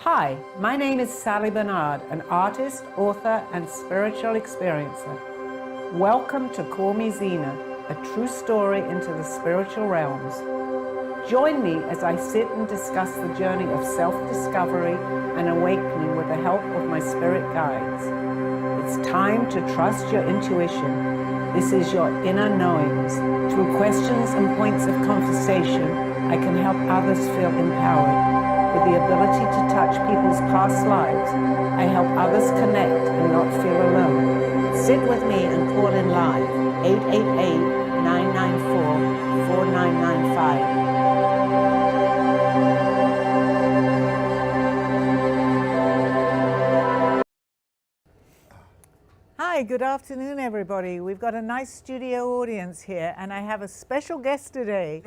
Hi, my name is Sally Bernard, an artist, author, and spiritual experiencer. Welcome to Call Me Zena, a true story into the spiritual realms. Join me as I sit and discuss the journey of self-discovery and awakening with the help of my spirit guides. It's time to trust your intuition. This is your inner knowings. Through questions and points of conversation, I can help others feel empowered. With the ability to touch people's past lives, I help others connect and not feel alone. Sit with me and call in live, 888-994-4995. Hi, good afternoon, everybody. We've got a nice studio audience here, and I have a special guest today.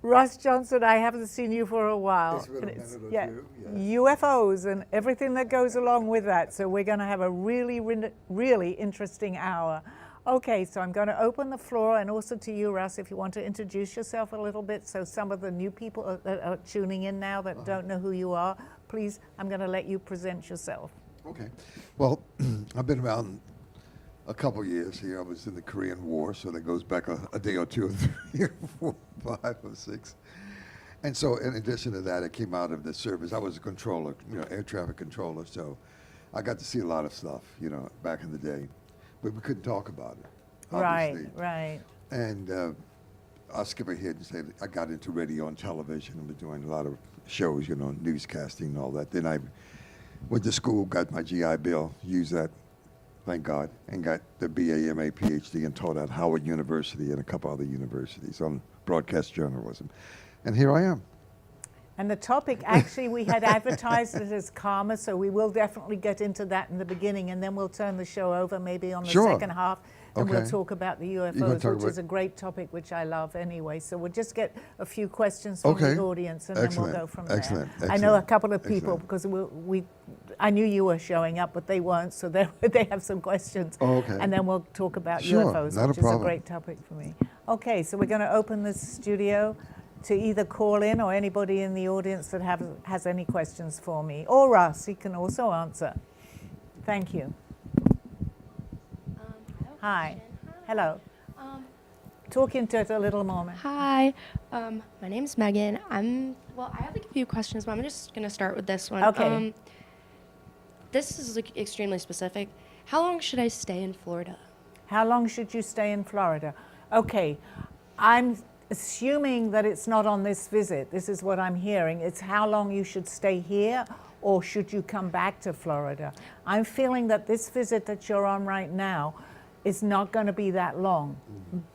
Russ Johnson, I haven't seen you for a while. It's been a minute or two, yes. UFOs and everything that goes along with that. So we're going to have a really interesting hour. Okay, so I'm going to open the floor, and also to you, Russ, if you want to introduce yourself a little bit, so some of the new people that are tuning in now that don't know who you are, please, I'm going to let you present yourself. Okay. Well, I've been around a couple years here. I was in the Korean War, so that goes back a day or two, or 3 or 4, 5 or 6. And so in addition to that, I came out of the service. I was a controller, air traffic controller, so I got to see a lot of stuff, back in the day. But we couldn't talk about it, obviously. Right. And I'll skip ahead and say I got into radio and television and was doing a lot of shows, newscasting and all that. Then I went to school, got my GI Bill, used that, thank God, and got the BA, MA, PhD, and taught at Howard University and a couple other universities on broadcast journalism. And here I am. And the topic, actually, we had advertised it as karma, so we will definitely get into that in the beginning, and then we'll turn the show over maybe on the second half, and we'll talk about the UFOs, which is a great topic, which I love anyway. So we'll just get a few questions from the audience, and then we'll go from there. Excellent. I know a couple of people, because I knew you were showing up, but they weren't, so they have some questions. And then we'll talk about UFOs, which is a great topic for me. Okay, so we're going to open the studio to either call in or anybody in the audience that has any questions for me. Or Russ, he can also answer. Thank you. Hi. Hello. Talk into it a little more. Hi. My name's Megan. I have a few questions, but I'm just going to start with this one. Okay. This is extremely specific. How long should I stay in Florida? How long should you stay in Florida? Okay. I'm assuming that it's not on this visit. This is what I'm hearing. It's how long you should stay here, or should you come back to Florida? I'm feeling that this visit that you're on right now is not going to be that long.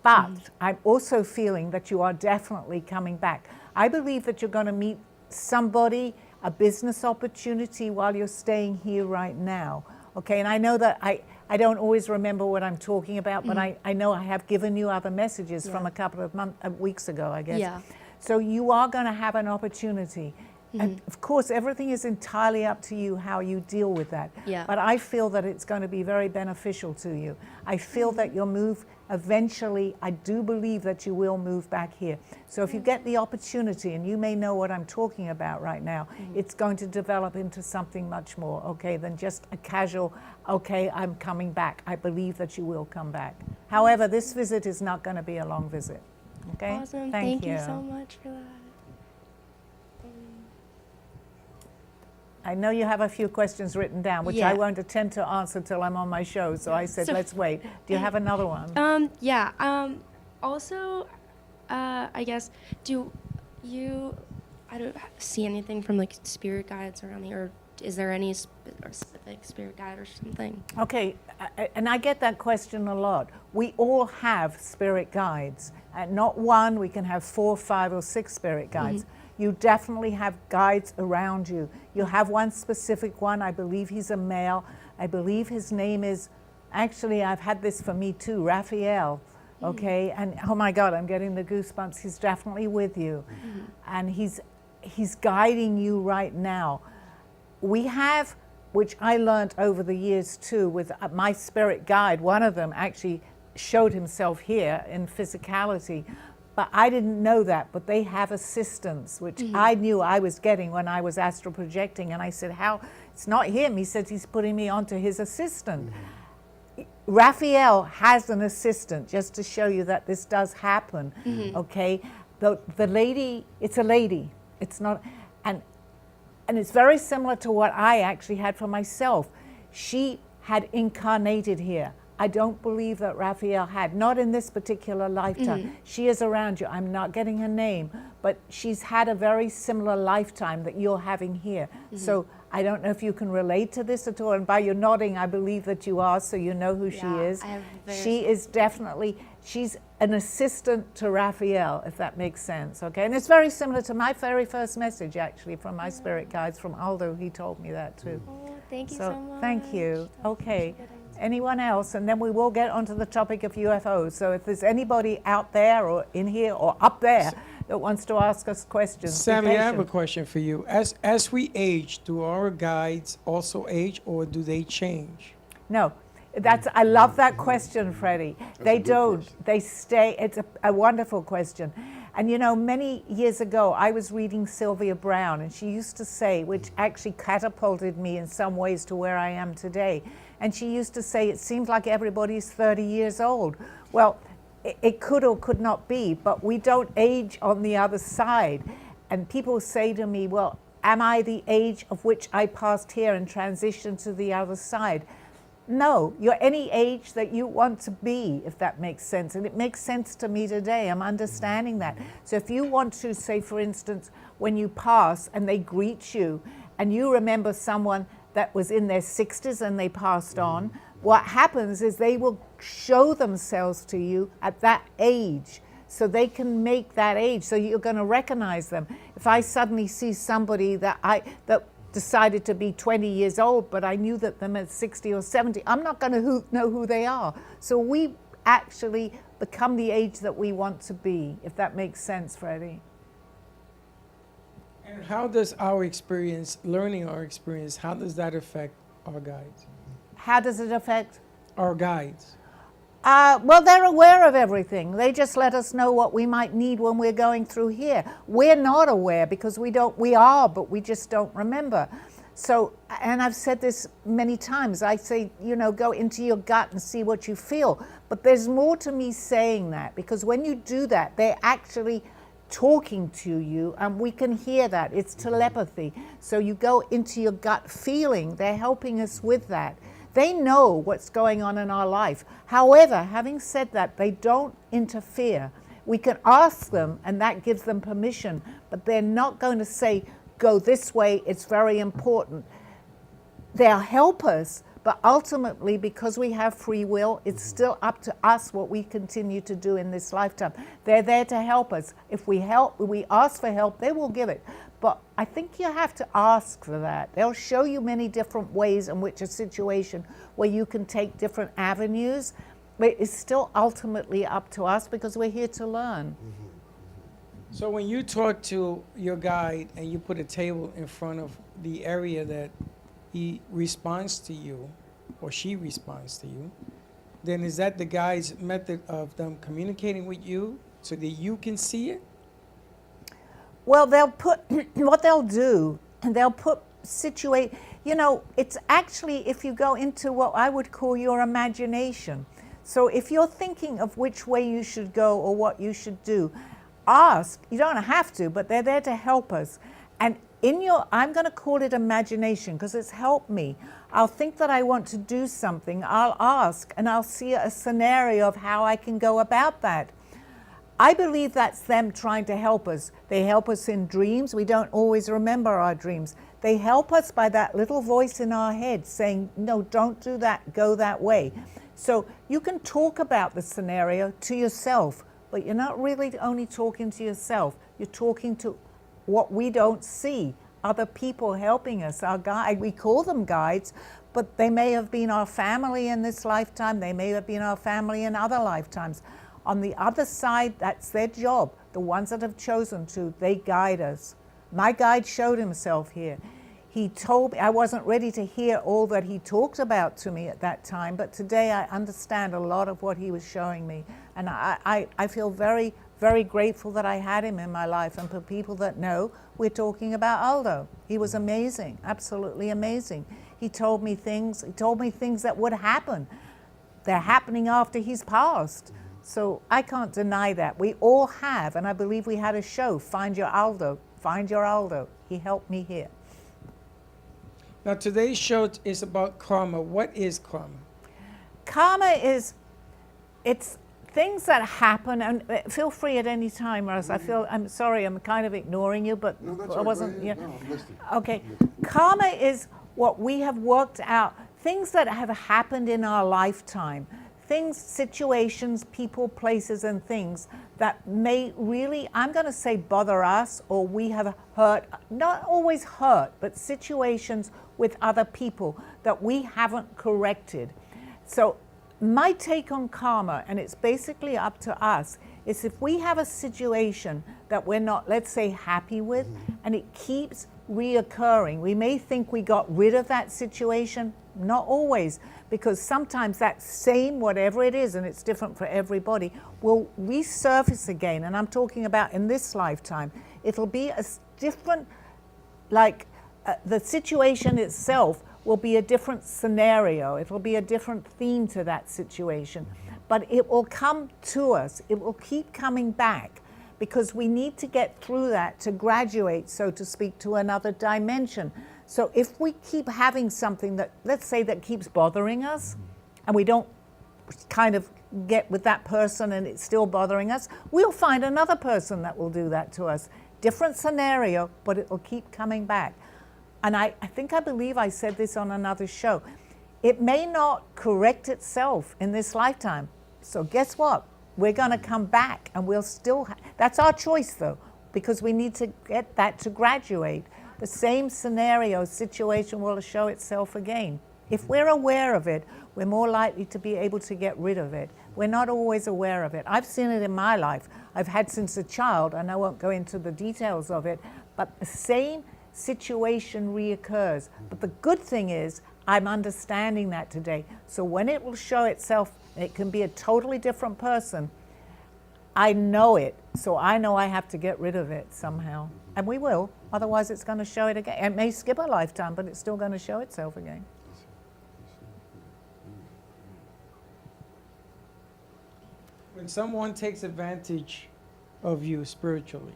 But I'm also feeling that you are definitely coming back. I believe that you're going to meet somebody, a business opportunity, while you're staying here right now. Okay, and I know that I don't always remember what I'm talking about, but I know I have given you other messages from a couple of weeks ago, I guess. Yeah. So you are going to have an opportunity. And of course, everything is entirely up to you how you deal with that. Yeah. But I feel that it's going to be very beneficial to you. I feel that you'll move eventually. I do believe that you will move back here. So if you get the opportunity, and you may know what I'm talking about right now, it's going to develop into something much more, okay, than just a casual, okay, I'm coming back. I believe that you will come back. However, this visit is not going to be a long visit. Okay? Awesome. Thank you so much for that. I know you have a few questions written down, which I won't attempt to answer till I'm on my show. So I said, let's wait. Do you have another one? Also, I guess, do you, I don't see anything from like spirit guides around here, or is there any specific spirit guide or something? Okay, and I get that question a lot. We all have spirit guides. Not one, we can have 4, 5, or 6 spirit guides. You definitely have guides around you. You have one specific one. I believe he's a male. I believe his name is, actually, I've had this for me too, Raphael. Okay, and oh my God, I'm getting the goosebumps. He's definitely with you. And he's guiding you right now. We have, which I learned over the years too, with my spirit guide, one of them actually showed himself here in physicality. but I didn't know that, but they have assistants, which I knew I was getting when I was astral projecting. And I said, how? It's not him. He said he's putting me onto his assistant. Raphael has an assistant, just to show you that this does happen, okay? The lady, it's a lady. It's not, and it's very similar to what I actually had for myself. She had incarnated here. I don't believe that Raphael had, not in this particular lifetime. She is around you. I'm not getting her name, but she's had a very similar lifetime that you're having here. So I don't know if you can relate to this at all. And by your nodding, I believe that you are, so you know who she is. She is definitely, she's an assistant to Raphael, if that makes sense, okay? And it's very similar to my very first message, actually, from my spirit guides, from Aldo. He told me that too. Oh, thank you so much. Thank you. Okay. Anyone else? And then we will get onto the topic of UFOs. So if there's anybody out there or in here or up there that wants to ask us questions, Sammy, I have a question for you. As we age, do our guides also age, or do they change? No. I love that question, Freddie. They don't. Question. They stay. It's a wonderful question. And you know, many years ago, I was reading Sylvia Browne, and she used to say, which actually catapulted me in some ways to where I am today. And she used to say, it seems like everybody's 30 years old. Well, it could or could not be, but we don't age on the other side. And people say to me, well, am I the age of which I passed here and transitioned to the other side? No, you're any age that you want to be, if that makes sense. And it makes sense to me today. I'm understanding that. So if you want to, say, for instance, when you pass and they greet you and you remember someone that was in their 60s and they passed on, what happens is they will show themselves to you at that age. So they can make that age. So you're going to recognize them. If I suddenly see somebody that decided to be 20 years old, but I knew that them at 60 or 70, I'm not going to know who they are. So we actually become the age that we want to be, if that makes sense, Freddie. And how does our experience, learning our experience, how does that affect our guides? How does it affect? Our guides. Well, they're aware of everything. They just let us know what we might need when we're going through here. We're not aware because we are, but we just don't remember. So, and I've said this many times, I say, you know, go into your gut and see what you feel. But there's more to me saying that, because when you do that, they're actually talking to you, and we can hear that. It's telepathy. So you go into your gut feeling. They're helping us with that. They know what's going on in our life. However, having said that, they don't interfere. We can ask them, and that gives them permission, but they're not going to say, go this way, it's very important. They'll help us, but ultimately, because we have free will, it's still up to us what we continue to do in this lifetime. They're there to help us. If we ask for help, they will give it. But I think you have to ask for that. They'll show you many different ways in which a situation where you can take different avenues, but it's still ultimately up to us because we're here to learn. So when you talk to your guide and you put a table in front of the area that he responds to you, or she responds to you, then is that the guide's method of them communicating with you so that you can see it? Well, they'll put, what they'll do, they'll put you know, it's actually, if you go into what I would call your imagination. So if you're thinking of which way you should go or what you should do, ask. You don't have to, but they're there to help us. And in your, I'm going to call it imagination because it's helped me. I'll think that I want to do something, I'll ask, and I'll see a scenario of how I can go about that. I believe that's them trying to help us. They help us in dreams. We don't always remember our dreams. They help us by that little voice in our head saying, no, don't do that, go that way. So you can talk about the scenario to yourself, but you're not really only talking to yourself. You're talking to what we don't see, other people helping us, our guide. We call them guides, but they may have been our family in this lifetime. They may have been our family in other lifetimes. On the other side, that's their job. The ones that have chosen to, they guide us. My guide showed himself here. He told me, I wasn't ready to hear all that he talked about to me at that time, but today I understand a lot of what he was showing me. And I feel very very grateful that I had him in my life. And for people that know, we're talking about Aldo. He was amazing, absolutely amazing. He told me things that would happen. They're happening after he's passed. So I can't deny that. We all have, and I believe we had a show, Find Your Aldo. Find Your Aldo. He helped me here. Now today's show is about karma. What is karma? Karma is, it's things that happen, and feel free at any time, Russ. I'm sorry, I'm kind of ignoring you, but No, that's I all right. wasn't. Go Yeah. ahead. No, I'm listening. Okay. Karma is what we have worked out, things that have happened in our lifetime, things, situations, people, places, and things that may really, I'm going to say, bother us, or we have hurt, not always hurt, but situations with other people that we haven't corrected. So my take on karma, and it's basically up to us, is if we have a situation that we're not, let's say, happy with, and it keeps reoccurring, we may think we got rid of that situation. Not always, because sometimes that same, whatever it is, and it's different for everybody, will resurface again. And I'm talking about in this lifetime. It'll be a different, like the situation itself will be a different scenario. It'll be a different theme to that situation. But it will come to us. It will keep coming back, because we need to get through that to graduate, so to speak, to another dimension. So if we keep having something that, let's say, that keeps bothering us, and we don't kind of get with that person and it's still bothering us, we'll find another person that will do that to us. Different scenario, but it will keep coming back. And I believe I said this on another show. It may not correct itself in this lifetime. So guess what? We're going to come back, and we'll still, that's our choice though, because we need to get that to graduate. The same scenario, situation will show itself again. If we're aware of it, we're more likely to be able to get rid of it. We're not always aware of it. I've seen it in my life. I've had since a child, and I won't go into the details of it, but the same situation reoccurs. But the good thing is, I'm understanding that today. So when it will show itself, it can be a totally different person. I know it, so I know I have to get rid of it somehow. And we will, otherwise it's going to show it again. It may skip a lifetime, but it's still going to show itself again. When someone takes advantage of you spiritually,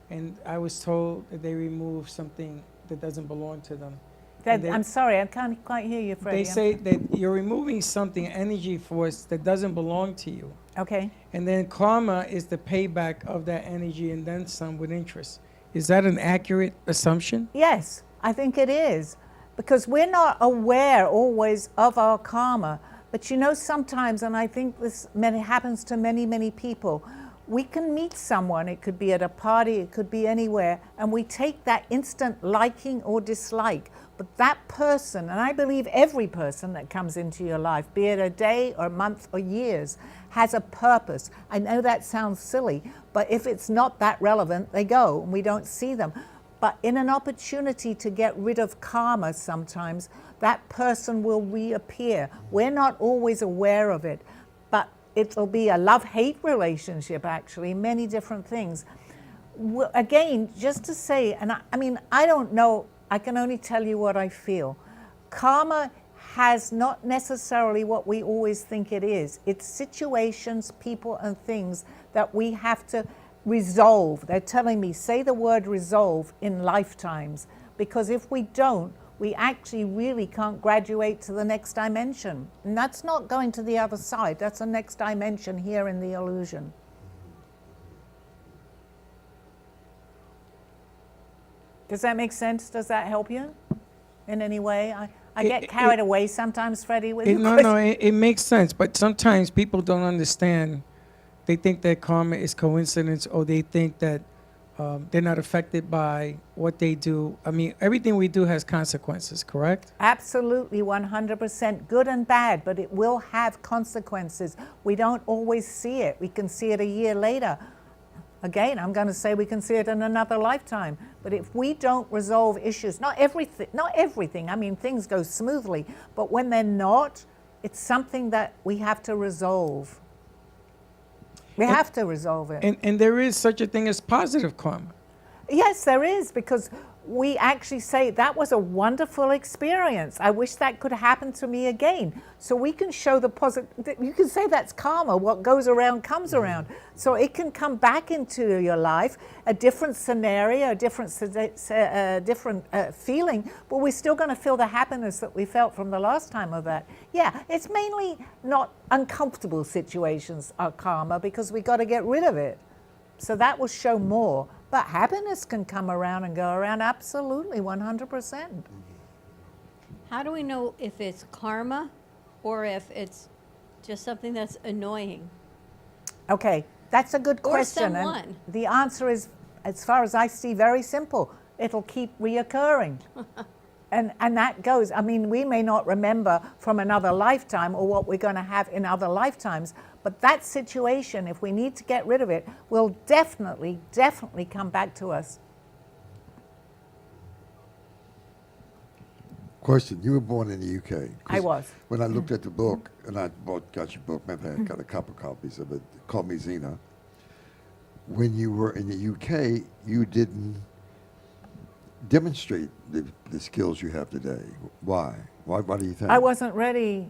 and I was told that they remove something that doesn't belong to them. I'm sorry, I can't quite hear you, Freddie. They say that you're removing something, energy force that doesn't belong to you. Okay. And then karma is the payback of that energy and then some with interest. Is that an accurate assumption? Yes, I think it is, because we're not aware always of our karma. But you know, sometimes, and I think this happens to many, many people, we can meet someone, it could be at a party, it could be anywhere, and we take that instant liking or dislike. But that person, and I believe every person that comes into your life, be it a day or a month or years, has a purpose. I know that sounds silly, but if it's not that relevant, they go and we don't see them. But in an opportunity to get rid of karma sometimes, that person will reappear. We're not always aware of it, but it'll be a love-hate relationship, actually, many different things. Again, just to say, and I mean, I don't know, I can only tell you what I feel. Karma has not necessarily what we always think it is. It's situations, people, and things that we have to resolve. They're telling me, say the word resolve in lifetimes, because if we don't, we actually really can't graduate to the next dimension. And that's not going to the other side. That's the next dimension here in the illusion. Does that make sense? Does that help you in any way? I get carried away sometimes, Freddie, with it makes sense. But sometimes people don't understand. They think that karma is coincidence, or they think that they're not affected by what they do. I mean, everything we do has consequences, correct? Absolutely, 100%, good and bad, but it will have consequences. We don't always see it. We can see it a year later. Again, I'm going to say we can see it in another lifetime. But if we don't resolve issues, not everything, I mean, things go smoothly, but when they're not, it's something that we have to resolve. We have to resolve it. And there is such a thing as positive karma. Yes, there is, because we actually say that was a wonderful experience. I wish that could happen to me again. So we can show the positive. You can say that's karma. What goes around comes around. So it can come back into your life, a different scenario, a different feeling, but we're still going to feel the happiness that we felt from the last time of that. Yeah, it's mainly not uncomfortable situations are karma, because we got to get rid of it. So that will show more. But happiness can come around and go around, absolutely, 100%. How do we know if it's karma or if it's just something that's annoying? Okay, that's a good Or question. someone. And the answer is, as far as I see, very simple. It'll keep reoccurring. And that goes, I mean, we may not remember from another lifetime or what we're going to have in other lifetimes, but that situation, if we need to get rid of it, will definitely come back to us. Question, you were born in the UK. I was. When I looked at the book, and I got your book, maybe I got a couple copies of it, Call Me Zena. When you were in the UK, you didn't demonstrate the skills you have today. Why? Why do you think? I wasn't ready.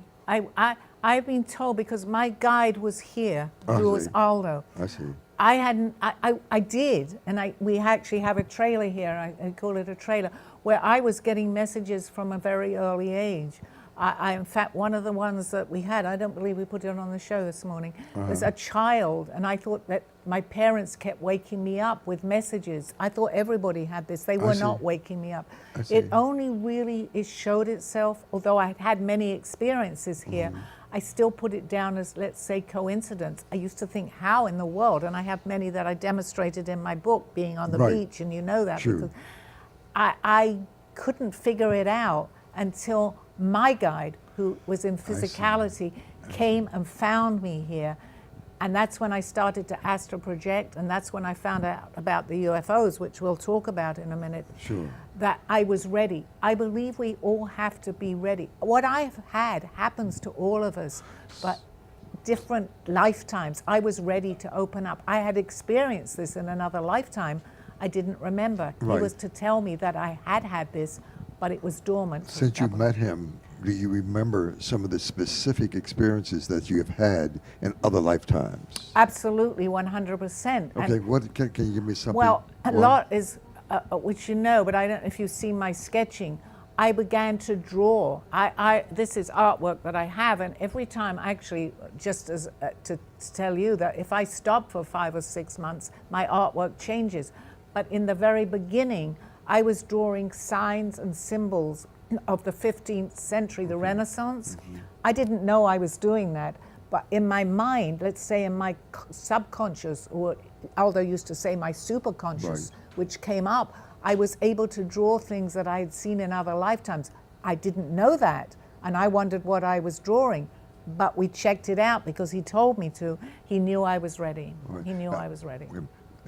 I've been told, because my guide was here, who was Aldo. I see. I hadn't, I did, and we actually have a trailer here, I call it a trailer, where I was getting messages from a very early age. In fact, one of the ones that we had, I don't believe we put it on the show this morning, was a child, and I thought that my parents kept waking me up with messages. I thought everybody had this. They were not waking me up. It only really showed itself, although I had many experiences here, I still put it down as, let's say, coincidence. I used to think, how in the world? And I have many that I demonstrated in my book, being on the beach, and you know that. True. Because I couldn't figure it out until my guide, who was in physicality, came and found me here. And that's when I started to astral project, and that's when I found out about the UFOs, which we'll talk about in a minute. Sure. That I was ready. I believe we all have to be ready. What I've had happens to all of us, but different lifetimes. I was ready to open up. I had experienced this in another lifetime. I didn't remember. Right. He was to tell me that I had this, but it was dormant. Since you met him, do you remember some of the specific experiences that you have had in other lifetimes? Absolutely, 100%. Okay, what can you give me something? Well, a lot is, which you know, but I don't know if you've seen my sketching. I began to draw. This is artwork that I have, and every time, actually, just as to tell you that if I stop for 5 or 6 months, my artwork changes. But in the very beginning, I was drawing signs and symbols of the 15th century, the Renaissance. I didn't know I was doing that, but in my mind, let's say in my subconscious, or Aldo used to say my superconscious, which came up, I was able to draw things that I had seen in other lifetimes. I didn't know that, and I wondered what I was drawing, but we checked it out because he told me to. He knew I was ready. He knew I was ready.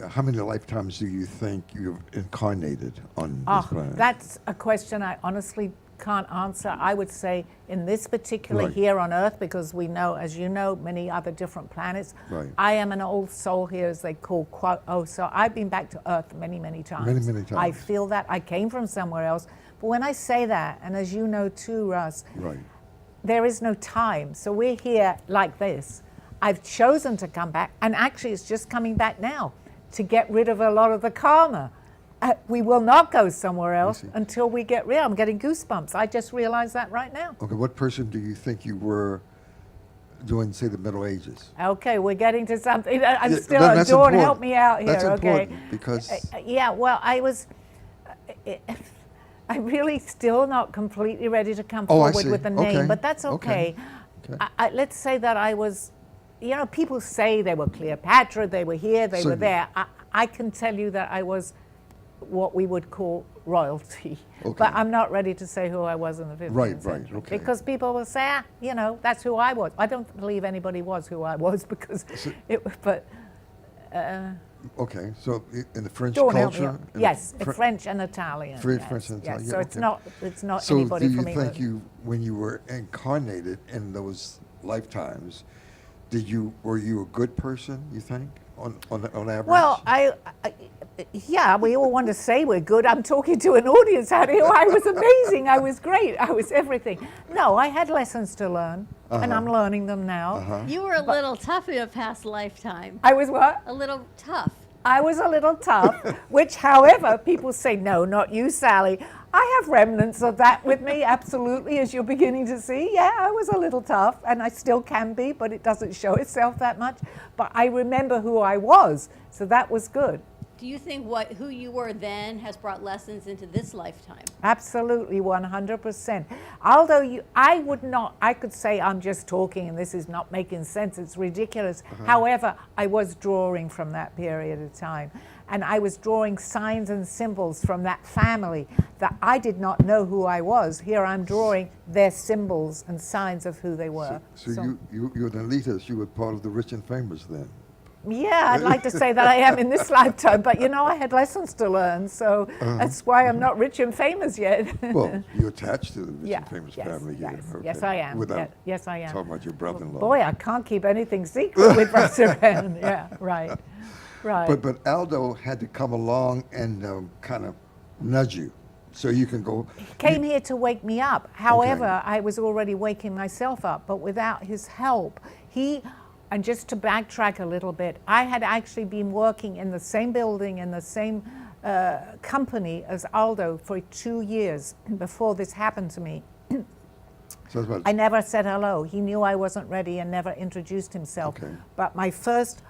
How many lifetimes do you think you've incarnated on this planet? That's a question I honestly can't answer. I would say in this particular here on Earth, because we know, as you know, many other different planets. I am an old soul here, as they call, so I've been back to Earth many, many times. Many, many times. I feel that. I came from somewhere else. But when I say that, and as you know too, Russ, there is no time. So we're here like this. I've chosen to come back, and actually it's just coming back now to get rid of a lot of the karma. We will not go somewhere else until we get rid. I'm getting goosebumps. I just realized that right now. Okay, what person do you think you were during, say, the Middle Ages? Okay, we're getting to something. I'm still, Dawn, help me out here, that's okay? Important because... yeah, well, I'm really still not completely ready to come forward with the name, but that's okay. Let's say that I was, you know, people say they were Cleopatra, they were here, they were there. I can tell you that I was what we would call royalty. But I'm not ready to say who I was in the 15th century. Because people will say, you know, that's who I was. I don't believe anybody was who I was because okay, so in the French Dawn, culture? Yes, French and Italian. French and Italian, so it's not so anybody from So do you England. think when you were incarnated in those lifetimes, were you a good person, you think, on average? Well, yeah, we all want to say we're good. I'm talking to an audience out here. I was amazing. I was great. I was everything. No, I had lessons to learn, and I'm learning them now. You were a little tough in a past lifetime. I was what? A little tough. I was a little tough, which, however, people say, no, not you, Sally. I have remnants of that with me, absolutely, as you're beginning to see. Yeah, I was a little tough, and I still can be, but it doesn't show itself that much. But I remember who I was, so that was good. Do you think who you were then has brought lessons into this lifetime? Absolutely, 100%. Although I could say I'm just talking and this is not making sense, it's ridiculous. However, I was drawing from that period of time. And I was drawing signs and symbols from that family that I did not know who I was. Here I'm drawing their symbols and signs of who they were. So you're an elitist. You were part of the rich and famous then. Yeah, I'd like to say that I am in this lifetime, but I had lessons to learn, so that's why I'm not rich and famous yet. Well, you're attached to the rich and famous family here. Yes, Okay. yes, I am. Without Yes, I am. talking about your brother-in-law. Boy, I can't keep anything secret with Russ around. Yeah, right. But Aldo had to come along and kind of nudge you so you can go. He came here to wake me up. However, I was already waking myself up, but without his help, and just to backtrack a little bit, I had actually been working in the same building, in the same company as Aldo for 2 years before this happened to me. So I never said hello. He knew I wasn't ready and never introduced himself. Okay. But my first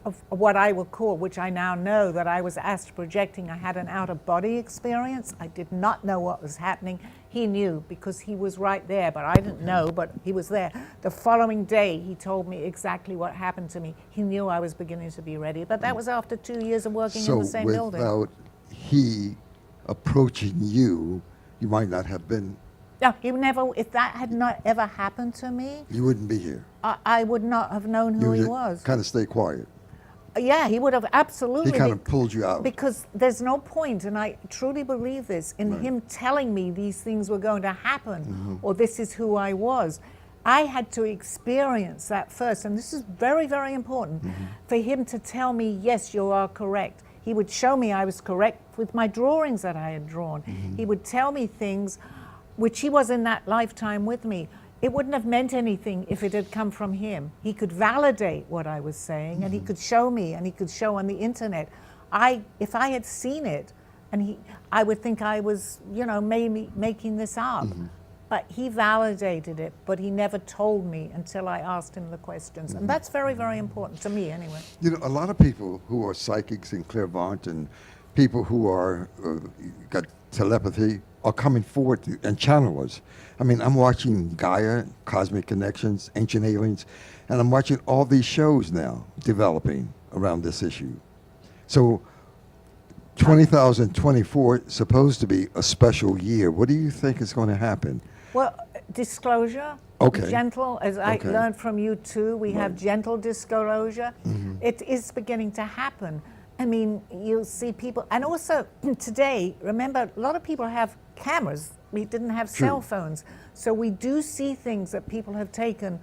of what I will call, which I now know that I was astral projecting, I had an out-of-body experience. I did not know what was happening. He knew because he was right there, but I didn't know, but he was there. The following day, he told me exactly what happened to me. He knew I was beginning to be ready, but that was after 2 years of working in the same building. So without he approaching you, you might not have been. No, he never, if that had not ever happened to me, You wouldn't be here. I would not have known who he was. Kind of stay quiet. Yeah, he would have absolutely. He kind of pulled you out. Because there's no point, and I truly believe this, in him telling me these things were going to happen, or this is who I was. I had to experience that first, and this is very, very important, for him to tell me, yes, you are correct. He would show me I was correct with my drawings that I had drawn. He would tell me things which he was in that lifetime with me. It wouldn't have meant anything if it had come from him. He could validate what I was saying, and he could show me, and he could show on the internet. If I had seen it, I would think I was, maybe making this up. But he validated it, but he never told me until I asked him the questions. And that's very, very important to me anyway. A lot of people who are psychics and clairvoyant and people who are got telepathy are coming forward and channelers. I mean, I'm watching Gaia, Cosmic Connections, Ancient Aliens, and I'm watching all these shows now developing around this issue. So 2024 is supposed to be a special year. What do you think is going to happen? Well, disclosure, gentle, as I learned from you too, we have gentle disclosure. It is beginning to happen. I mean, you'll see people, and also today, remember, a lot of people have cameras. We didn't have cell phones. So we do see things that people have taken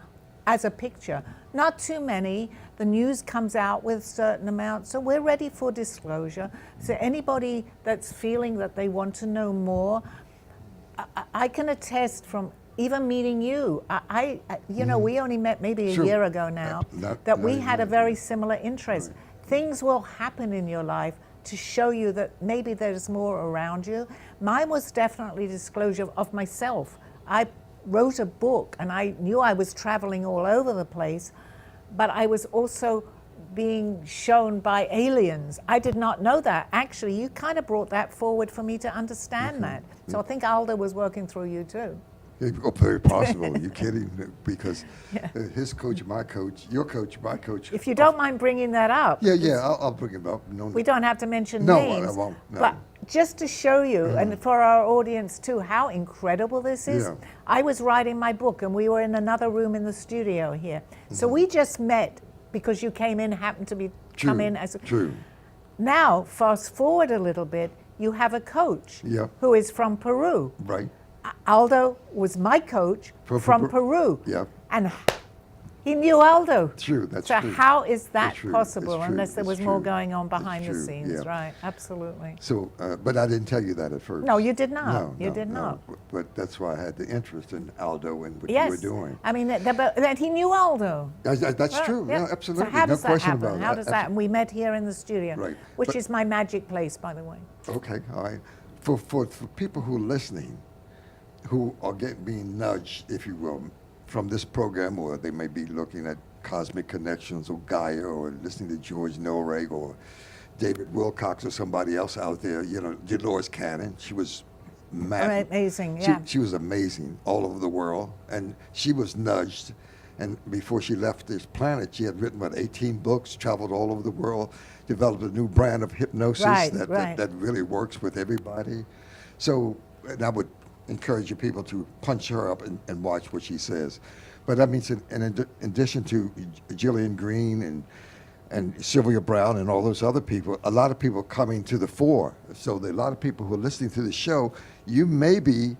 as a picture. Not too many. The news comes out with certain amounts, so we're ready for disclosure. So anybody that's feeling that they want to know more, I can attest from even meeting you. We only met maybe a year ago now, that we had a very similar interest. Right. Things will happen in your life to show you that maybe there's more around you. Mine was definitely disclosure of myself. I wrote a book and I knew I was traveling all over the place, but I was also being shown by aliens. I did not know that. Actually, you kind of brought that forward for me to understand that. So I think Aldo was working through you too. Oh, very possible. You're kidding? Because his coach, my coach, your coach, my coach. If you don't mind bringing that up. I'll bring it up. No, we don't have to mention names. No, I won't. No. But just to show you, and for our audience too, how incredible this is. I was writing my book, and we were in another room in the studio here. So we just met because you came in, happened to be come in as. True. Now, fast forward a little bit, you have a coach who is from Peru. Right. Aldo was my coach from Peru. Yeah. And He knew Aldo. True, that's so true. how is that It's true, possible it's true, unless there it's was more true, going on it's behind the true, scenes, yeah. right? Absolutely. So, but I didn't tell you that at first. No, you did not. No, You no, did no. not. But that's why I had the interest in Aldo and what Yes. you were doing. I mean, that he knew Aldo. That's Right, true. yeah. Yeah, absolutely. So how no does that question happen? about How it. does that? And we met here in the studio, Right. which But- is my magic place, by the way. Okay, all right. For people who are listening, who are being nudged, if you will, from this program, or they may be looking at Cosmic Connections or Gaia, or listening to George Noreg or David Wilcox or somebody else out there, you know, Dolores Cannon. She was Amazing, yeah. She was amazing all over the world, and she was nudged. And before she left this planet, she had written about 18 books, traveled all over the world, developed a new brand of hypnosis Right, that, right. that really works with everybody. So, and I would encourage you people to punch her up and watch what she says. But that means in addition to Gillian Green and Sylvia Brown and all those other people, a lot of people coming to the fore. So there are a lot of people who are listening to the show. You may be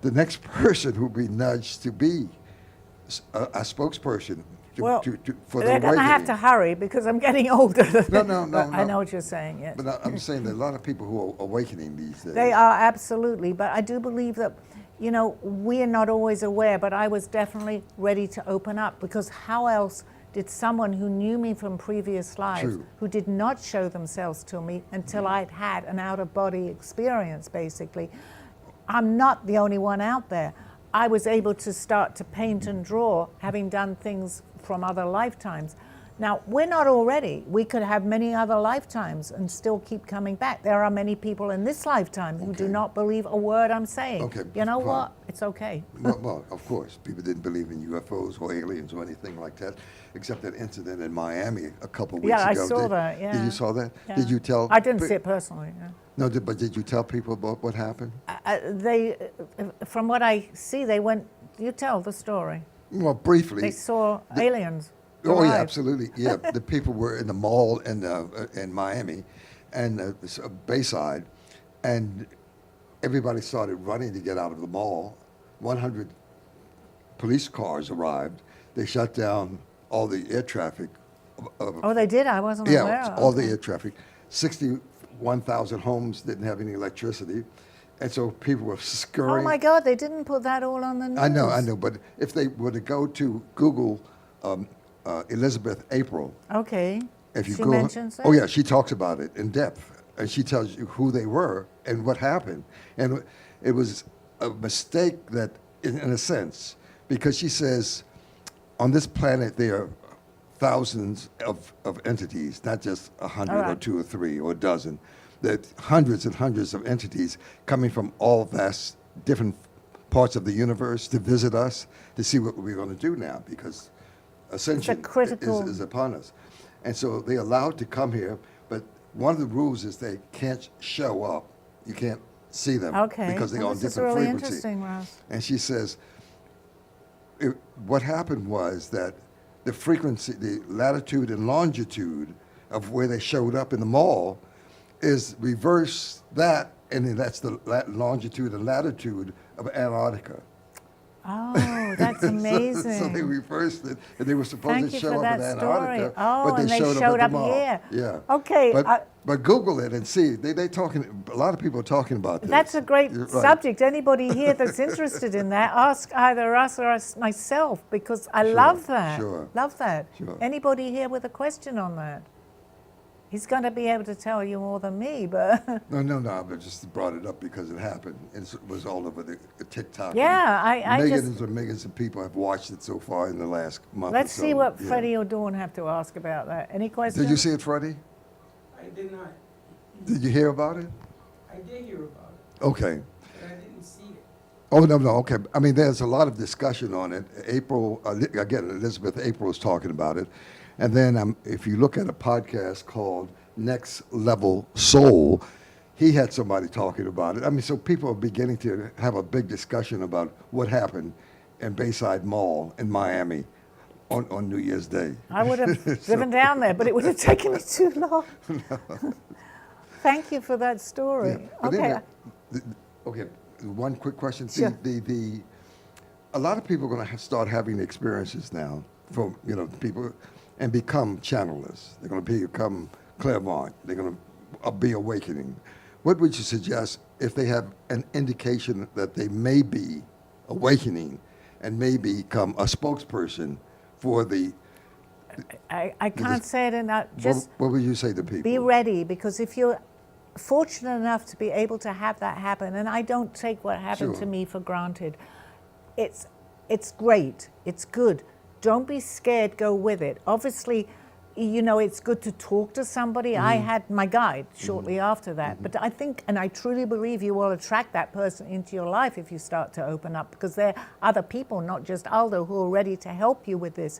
the next person who will be nudged to be a spokesperson Well, for the they're going to have awakening. to hurry because I'm getting older. No. But I no. know what you're saying, yes. But I'm saying there are a lot of people who are awakening these days. They are, absolutely. But I do believe that, you know, we are not always aware, but I was definitely ready to open up, because how else did someone who knew me from previous lives, True. who did not show themselves to me until I'd had an out-of-body experience, basically. I'm not the only one out there. I was able to start to paint and draw, having done things from other lifetimes. Now, we're not already. We could have many other lifetimes and still keep coming back. There are many people in this lifetime who do Okay. not believe a word I'm saying. Okay, You know fine. what? It's okay. Well, of course, people didn't believe in UFOs or aliens or anything like that, except that incident in Miami a couple of weeks Yeah, I ago. saw that, Did yeah. you saw that? Yeah. Did you tell? I didn't see it personally. Yeah. No, but did you tell people about what happened? From what I see, they went, you tell the story. Well, briefly. They saw aliens. Oh yeah, arrive. absolutely. Yeah, the people were in the mall in Miami, and Bayside, and everybody started running to get out of the mall. 100 police cars arrived. They shut down all the air traffic. Oh, they did? I wasn't aware. Yeah, all the air traffic. 61,000 homes didn't have any electricity, and so people were scurrying. Oh my God, they didn't put that all on the news. I know, but if they were to go to Google Elizabeth April, Okay. if you She go, mentions that? oh yeah, she talks about it in depth, and she tells you who they were and what happened, and it was a mistake that, in a sense, because she says, on this planet there are thousands of entities, not just 100 All or right. 2 or 3 or a dozen. There are hundreds and hundreds of entities coming from all vast different parts of the universe to visit us to see what we're going to do now, because ascension critical- is upon us. And so they're allowed to come here, but one of the rules is they can't show up. You can't see them Okay. because they're Well, on this is different really frequency. interesting, Russ. And she says, what happened was that the frequency, the latitude and longitude of where they showed up in the mall is reverse that, and then that's the longitude and latitude of Antarctica. Oh, that's amazing. So they reversed it, and they were supposed Thank to you show for up in that Antarctica, story. Oh, but and they they showed showed up up at the mall. here. Yeah. Okay, But Google it and see. They talking. A lot of people are talking about this. That's a great You're right. subject. Anybody here that's interested in that, ask either us or myself, because I love that. sure, Love that. sure. Anybody here with a question on that? He's going to be able to tell you more than me, but No. I just brought it up because it happened. It was all over the TikTok. yeah, I millions just and millions of people have watched it so far in the last month. let's or so. see what Yeah. Freddie or Dawn have to ask about that. Any questions? Did you see it, Freddie? I did not. Did you hear about it? I did hear about it, Okay. but I didn't see it. Oh, no, okay. I mean, there's a lot of discussion on it. April, again, Elizabeth April is talking about it. And then if you look at a podcast called Next Level Soul, he had somebody talking about it. I mean, so people are beginning to have a big discussion about what happened in Bayside Mall in Miami on New Year's Day. I would have driven down there, but it would have taken me too long. Thank you for that story. Yeah. But Okay. Okay, one quick question. Sure. A lot of people are going to start having experiences now for people, and become channelers. They're going to become clairvoyant. They're going to be awakening. What would you suggest if they have an indication that they may be awakening and may become a spokesperson for the... I can't say it enough. Just what would you say to people? be ready, because if you're fortunate enough to be able to have that happen, and I don't take what happened to me for granted, it's great, it's good. Don't be scared, go with it. Obviously, it's good to talk to somebody. I had my guide shortly after that, but I think, and I truly believe, you will attract that person into your life if you start to open up, because there are other people, not just Aldo, who are ready to help you with this.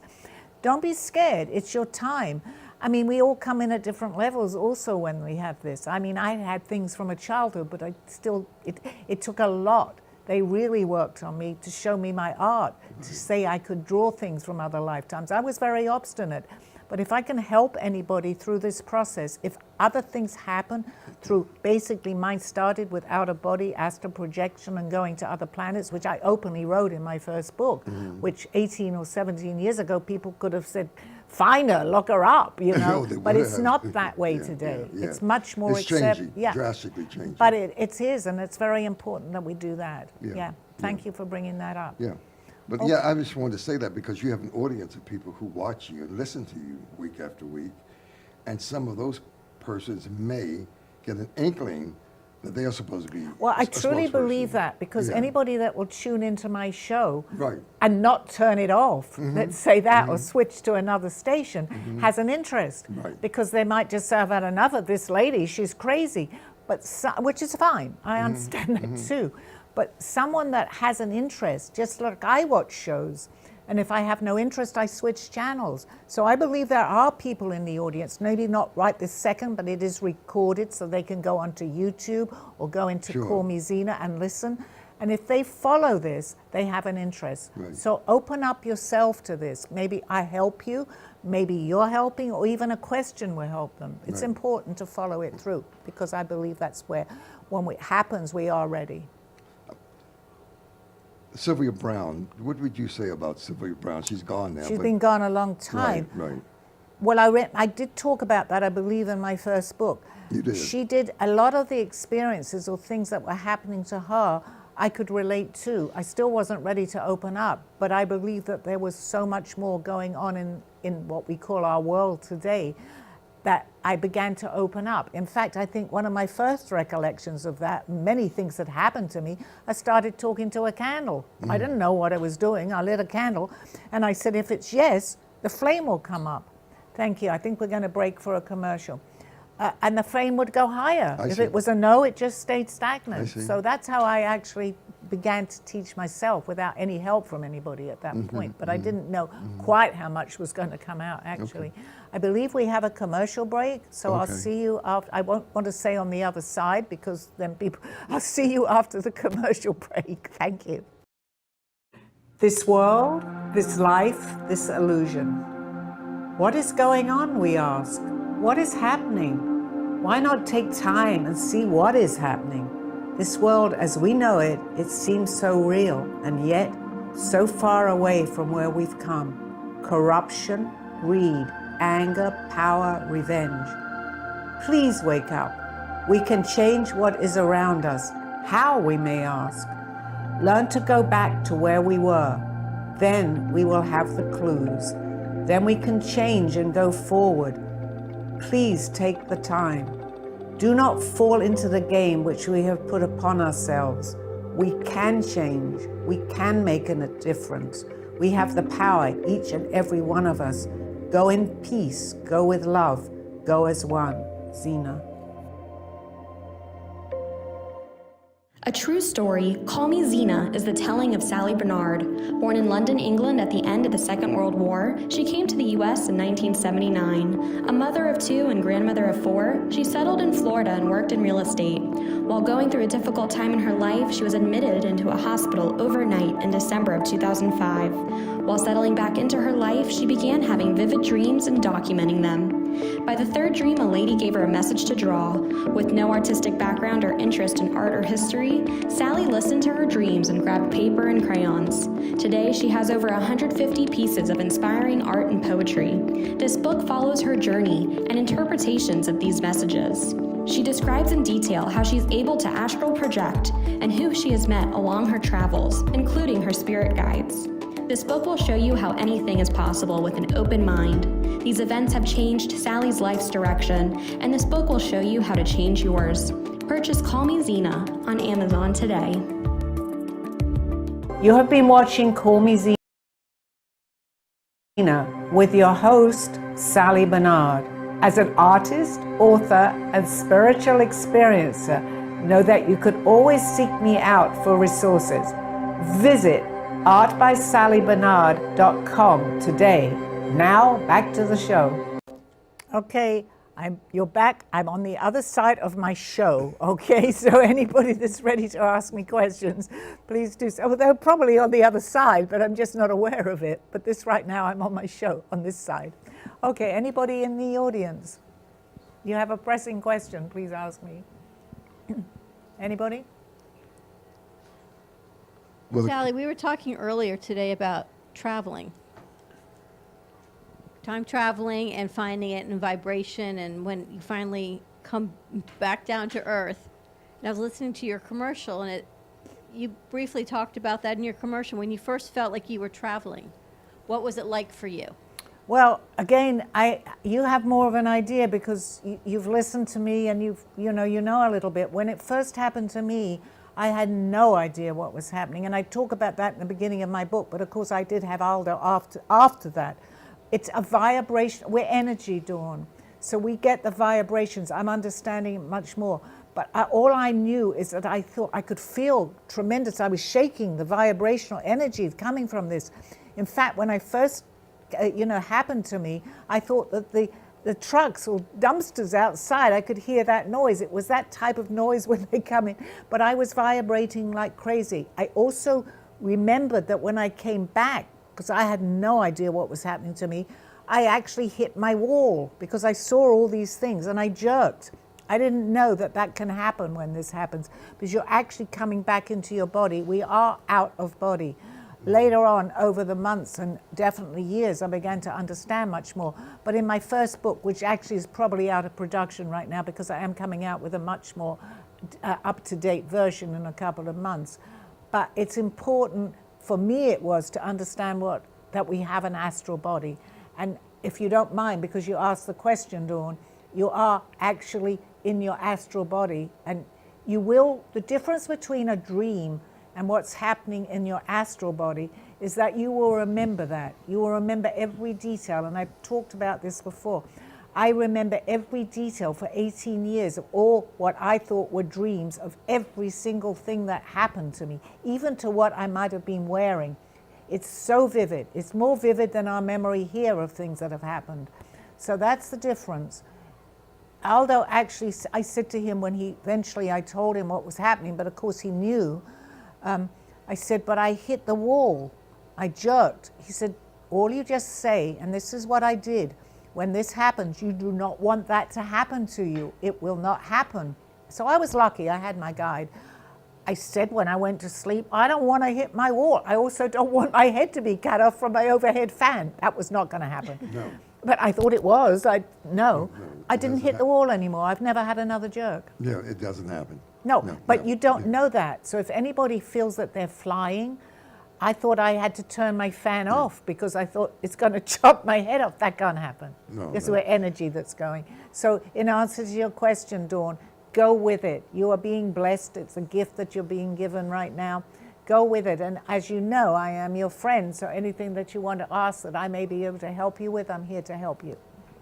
Don't be scared, it's your time. I mean, we all come in at different levels also when we have this. I mean, I had things from a childhood, but it took a lot. They really worked on me to show me my art, to say I could draw things from other lifetimes. I was very obstinate. But if I can help anybody through this process, if other things happen through, basically mine started with out-of-body astral projection and going to other planets, which I openly wrote in my first book, which 18 or 17 years ago people could have said, find her, lock her up, but it's not that way today. It's much more changing, drastically changing. But it is, and it's very important that we do that. Thank you for bringing that up. But I just wanted to say that because you have an audience of people who watch you and listen to you week after week, and some of those persons may get an inkling that they are supposed to be. Well, I truly believe that, because anybody that will tune into my show and not turn it off, let's say that, or switch to another station, has an interest, because they might just say, I've had enough of this lady, she's crazy, which is fine, I understand that too. But someone that has an interest, just like I watch shows, and if I have no interest, I switch channels. So I believe there are people in the audience, maybe not right this second, but it is recorded so they can go onto YouTube or go into Call Me Zena and listen. And if they follow this, they have an interest. So open up yourself to this. Maybe I help you, maybe you're helping, or even a question will help them. It's important to follow it through, because I believe that's where, when it happens, we are ready. Sylvia Browne, what would you say about Sylvia Browne? She's gone now. She's been gone a long time. Right. Well, I did talk about that, I believe, in my first book. You did. She did a lot of the experiences or things that were happening to her, I could relate to. I still wasn't ready to open up, but I believe that there was so much more going on in what we call our world today, that I began to open up. In fact, I think one of my first recollections of that, many things that happened to me, I started talking to a candle. I didn't know what I was doing. I lit a candle, and I said, if it's yes, the flame will come up. Thank you. I think we're going to break for a commercial. And the flame would go higher. If it was a no, it just stayed stagnant. So that's how I actually began to teach myself without any help from anybody at that point. But I didn't know quite how much was going to come out, actually. I believe we have a commercial break, so I'll see you after. I won't want to say on the other side, because then people, I'll see you after the commercial break. Thank you. This world, this life, this illusion. What is going on, we ask? What is happening? Why not take time and see what is happening? This world as we know it, it seems so real, and yet so far away from where we've come. Corruption, greed, anger, power, revenge. Please wake up. We can change what is around us. How, we may ask? Learn to go back to where we were. Then we will have the clues. Then we can change and go forward. Please take the time. Do not fall into the game which we have put upon ourselves. We can change. We can make a difference. We have the power, each and every one of us. Go in peace. Go with love. Go as one. Zena. A true story, Call Me Zena is the telling of Sally Bernard. Born in London, England at the end of the Second World War, she came to the U.S. in 1979. A mother of 2 and grandmother of 4, she settled in Florida and worked in real estate. While going through a difficult time in her life, she was admitted into a hospital overnight in December of 2005. While settling back into her life, she began having vivid dreams and documenting them. By the third dream, a lady gave her a message to draw. With no artistic background or interest in art or history, Sally listened to her dreams and grabbed paper and crayons. Today, she has over 150 pieces of inspiring art and poetry. This book follows her journey and interpretations of these messages. She describes in detail how she's able to astral project and who she has met along her travels, including her spirit guides. This book will show you how anything is possible with an open mind. These events have changed Sally's life's direction, and this book will show you how to change yours. Purchase Call Me Zena on Amazon today. You have been watching Call Me Zena with your host, Sally Bernard. As an artist, author, and spiritual experiencer, know that you could always seek me out for resources. Visit artbysallybernard.com today. Now, back to the show. Okay, you're back. I'm on the other side of my show, okay? So anybody that's ready to ask me questions, please do so. Well, they're probably on the other side, but I'm just not aware of it. But this right now, I'm on my show, on this side. Okay, anybody in the audience? You have a pressing question, please ask me. Anybody? Well, Sally, we were talking earlier today about traveling. Time traveling and finding it in vibration, and when you finally come back down to earth. And I was listening to your commercial, and you briefly talked about that in your commercial when you first felt like you were traveling. What was it like for you? Well, again, you have more of an idea because you've listened to me and you know a little bit. When it first happened to me, I had no idea what was happening, and I talk about that in the beginning of my book. But of course, I did have Aldo after that. It's a vibration. We're energy, Dawn, so we get the vibrations. I'm understanding it much more. But all I knew is that I thought I could feel tremendous. I was shaking the vibrational energy coming from this. In fact, when I first happened to me, I thought that the trucks or dumpsters outside, I could hear that noise. It was that type of noise when they come in, but I was vibrating like crazy. I also remembered that when I came back, because I had no idea what was happening to me, I actually hit my wall because I saw all these things and I jerked. I didn't know that that can happen when this happens, because you're actually coming back into your body. We are out of body. Later on, over the months and definitely years, I began to understand much more. But in my first book, which actually is probably out of production right now because I am coming out with a much more up-to-date version in a couple of months. But it's important, for me it was, to understand that we have an astral body. And if you don't mind, because you asked the question, Dawn, you are actually in your astral body. And the difference between a dream and what's happening in your astral body is that you will remember that. You will remember every detail, and I've talked about this before. I remember every detail for 18 years of all what I thought were dreams of every single thing that happened to me, even to what I might have been wearing. It's so vivid. It's more vivid than our memory here of things that have happened. So that's the difference. Aldo actually, I said to him when I told him what was happening, but of course he knew. I said, but I hit the wall. I jerked. He said, all you just say, and this is what I did, when this happens, you do not want that to happen to you. It will not happen. So I was lucky. I had my guide. I said when I went to sleep, I don't want to hit my wall. I also don't want my head to be cut off from my overhead fan. That was not going to happen. No. But I thought it was. I didn't hit the wall anymore. I've never had another jerk. Yeah, it doesn't happen. No, but you don't know that. So if anybody feels that they're flying, I thought I had to turn my fan off because I thought it's going to chop my head off. That can't happen. It's where energy that's going. So in answer to your question, Dawn, go with it. You are being blessed. It's a gift that you're being given right now. Go with it. And as you know, I am your friend. So anything that you want to ask that I may be able to help you with, I'm here to help you.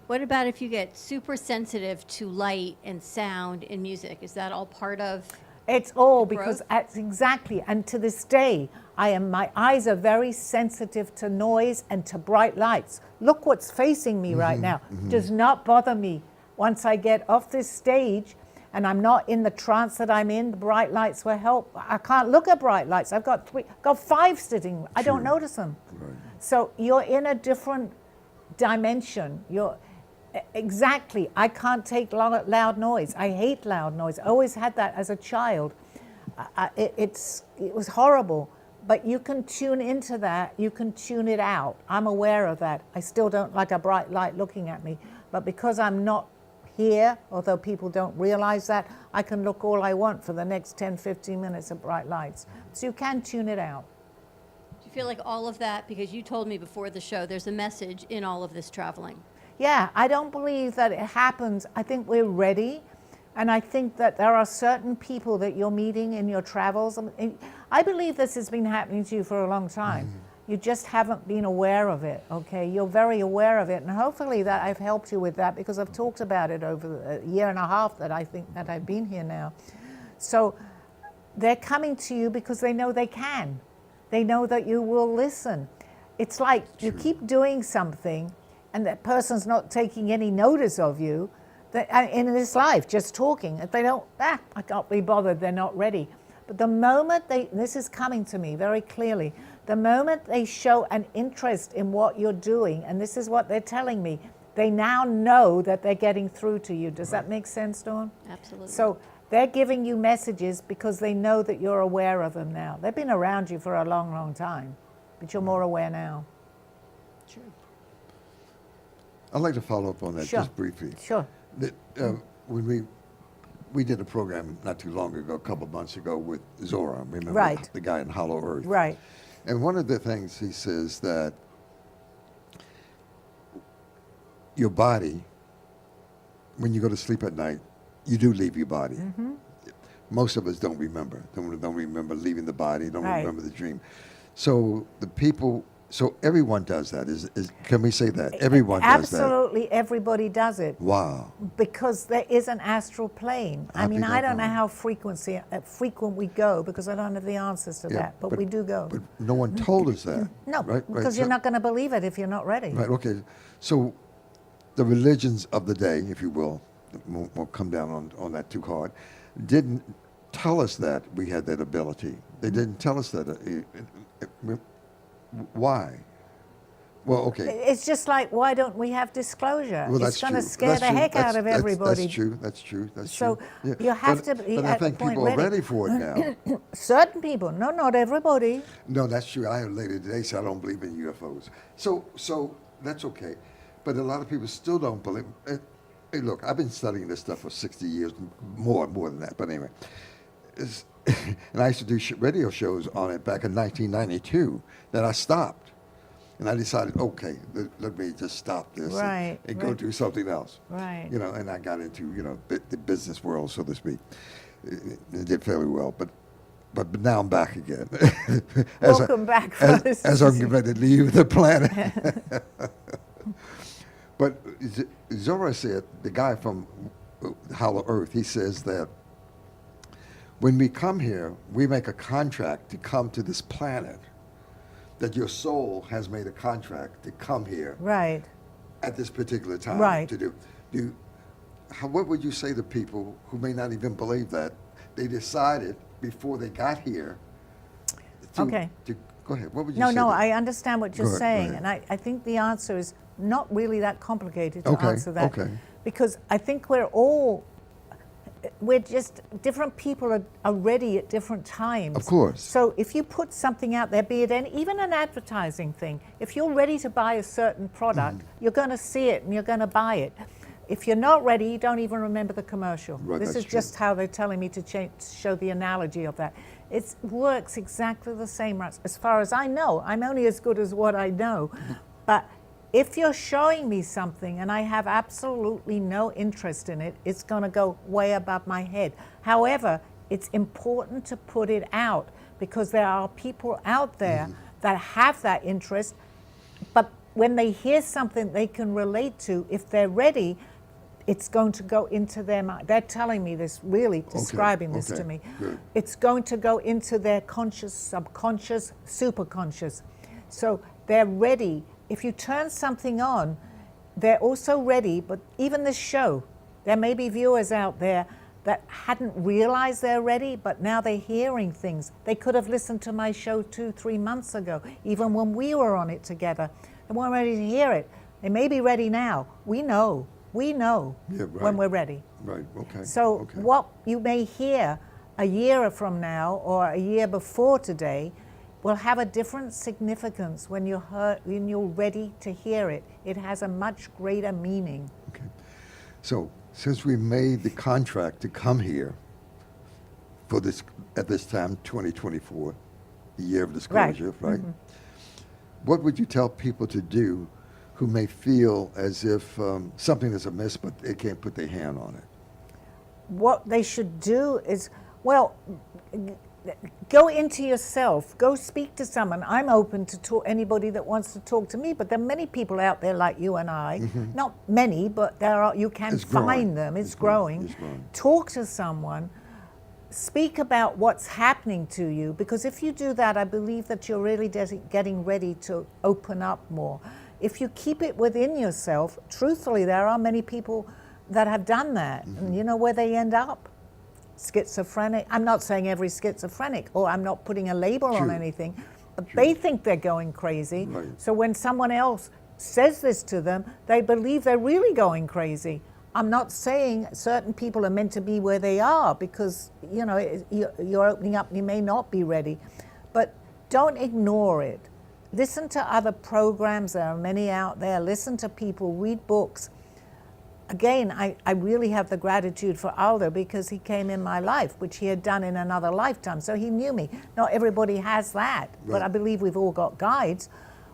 What about if you get super sensitive to light and sound in music? Is that all part of It's all the because growth? exactly, and to this day, my eyes are very sensitive to noise and to bright lights. Look what's facing me right now. Does not bother me. Once I get off this stage and I'm not in the trance that I'm in, the bright lights will help. I can't look at bright lights. I've got 5 sitting. I don't notice them. Right. So you're in a different dimension. Exactly. I can't take loud noise. I hate loud noise. I always had that as a child. It was horrible. But you can tune into that. You can tune it out. I'm aware of that. I still don't like a bright light looking at me. But because I'm not here, although people don't realize that, I can look all I want for the next 10, 15 minutes at bright lights. So you can tune it out. Do you feel like all of that, because you told me before the show, there's a message in all of this traveling? Yeah, I don't believe that it happens. I think we're ready. And I think that there are certain people that you're meeting in your travels. I believe this has been happening to you for a long time. You just haven't been aware of it, okay? You're very aware of it. And hopefully that I've helped you with that, because I've talked about it over a year and a half that I think that I've been here now. So they're coming to you because they know they can. They know that you will listen. It's like you keep doing something and that person's not taking any notice of you, in this life, just talking. If they don't, I can't be bothered, they're not ready. But the moment this is coming to me very clearly, the moment they show an interest in what you're doing, and this is what they're telling me, they now know that they're getting through to you. Does that make sense, Dawn? Absolutely. So they're giving you messages because they know that you're aware of them now. They've been around you for a long, long time, but you're more aware now. True. I'd like to follow up on that Sure. just briefly. Sure. When we did a program not too long ago, a couple of months ago, with Zora, remember? Right. The guy in Hollow Earth. Right. And one of the things he says that your body, when you go to sleep at night, you do leave your body. Most of us don't remember. Don't remember leaving the body, don't Right. remember the dream. So so everyone does that. Can we say that? Everyone does that. Absolutely, everybody does it. Wow. Because there is an astral plane. I mean, I don't know how frequent we go, because I don't have the answers to that, but we do go. But no one told us that. No, right? because you're not going to believe it if you're not ready. Right, okay. So the religions of the day, if you will, won't come down on that too hard, didn't tell us that we had that ability. They didn't tell us that. Why? Well, okay. It's just like, why don't we have disclosure? Well, It's going to true. scare That's the true. heck out of everybody. That's true. So true. Yeah. you have to be But I at the think point people are ready. ready for it now. Certain people, no, not everybody. No, that's true. I had a lady today say I don't believe in UFOs. So that's okay. But a lot of people still don't believe. Hey, look, I've been studying this stuff for 60 years, more than that. But anyway, and I used to do radio shows on it back in 1992. Then I stopped. And I decided, okay, let me just stop this and go do something else. Right. You know, and I got into, the business world, so to speak. It did fairly well, but now I'm back again. Welcome back, Russ. As I'm ready to leave the planet. But Zora said, the guy from Hollow Earth, he says that when we come here, we make a contract to come to this planet. That your soul has made a contract to come here Right. at this particular time Right. to do. What would you say to people who may not even believe that? They decided before they got here to, Okay. go ahead. What would you No, say? no, to- I understand what you're Go ahead, go saying. ahead. And I think the answer is not really that complicated to Okay, answer that. okay. Because I think we're just, different people are ready at different times. Of course. So if you put something out there, be it even an advertising thing, if you're ready to buy a certain product, Mm-hmm. you're going to see it and you're going to buy it. If you're not ready, you don't even remember the commercial. Right, This that's is just how they're telling me to show the analogy of that. It works exactly the same, Russ. As far as I know, I'm only as good as what I know. But if you're showing me something and I have absolutely no interest in it, it's going to go way above my head. However, it's important to put it out because there are people out there that have that interest, but when they hear something they can relate to, if they're ready, it's going to go into their mind. They're telling me this, really describing this to me. Good. It's going to go into their conscious, subconscious, superconscious. So they're ready. If you turn something on, they're also ready, but even this show, there may be viewers out there that hadn't realized they're ready, but now they're hearing things. They could have listened to my show 2-3 months ago, even when we were on it together. They weren't ready to hear it. They may be ready now. We know. We know Yeah, when right. we're ready. Right, okay. So okay. what you may hear a year from now or a year before today will have a different significance when you're ready to hear it. It has a much greater meaning. Okay. So since we made the contract to come here for this at this time, 2024, the year of disclosure, right? What would you tell people to do who may feel as if something is amiss, but they can't put their hand on it? What they should do is, well, go into yourself. Go speak to someone. I'm open to talk anybody that wants to talk to me, but there are many people out there like you and I. Not many, but there are. You can It's growing. find them. It's growing. It's growing. Talk to someone. Speak about what's happening to you, because if you do that, I believe that you're really getting ready to open up more. If you keep it within yourself, truthfully, there are many people that have done that, and you know where they end up? Schizophrenic. I'm not saying every schizophrenic, or I'm not putting a label on True. anything, but they think they're going crazy. Right. So when someone else says this to them, they believe they're really going crazy. I'm not saying certain people are meant to be where they are, because you know you're opening up and you may not be ready, but don't ignore it. Listen to other programs. There are many out there. Listen to people. Read books. Again, I really have the gratitude for Aldo, because he came in my life, which he had done in another lifetime, so he knew me. Not everybody has that, but Right. I believe we've all got guides.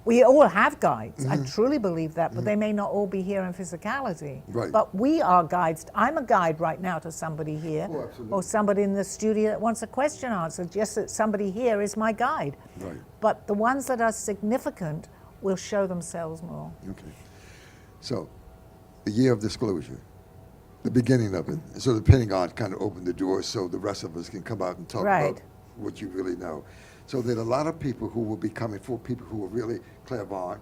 We all have guides. I truly believe that, but they may not all be here in physicality. Right. But we are guides. I'm a guide right now to somebody here, Oh, absolutely. or somebody in the studio that wants a question answered. Just that somebody here is my guide. Right. But the ones that are significant will show themselves more. Okay. So, the year of disclosure, the beginning of it. So the Pentagon kind of opened the door so the rest of us can come out and talk Right. about what you really know. So there are a lot of people who will be coming forward, people who are really clairvoyant,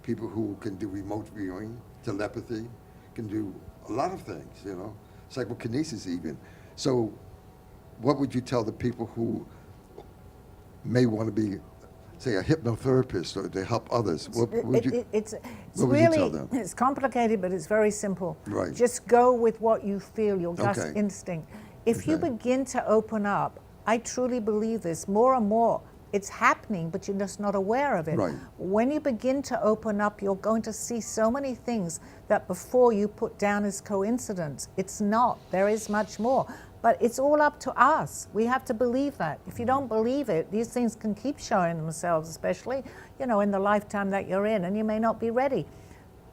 people who can do remote viewing, telepathy, can do a lot of things, you know, psychokinesis even. So what would you tell the people who may want to be, say, a hypnotherapist or to help others? What would you, It's what would you really, tell them? it's complicated, but it's very simple. Right. Just go with what you feel, your gut Okay. instinct. If you Okay. begin to open up, I truly believe this, more and more, it's happening, but you're just not aware of it. Right. When you begin to open up, you're going to see so many things that before you put down as coincidence. It's not. There is much more. But it's all up to us. We have to believe that. If you don't believe it, these things can keep showing themselves, especially, you know, in the lifetime that you're in, and you may not be ready.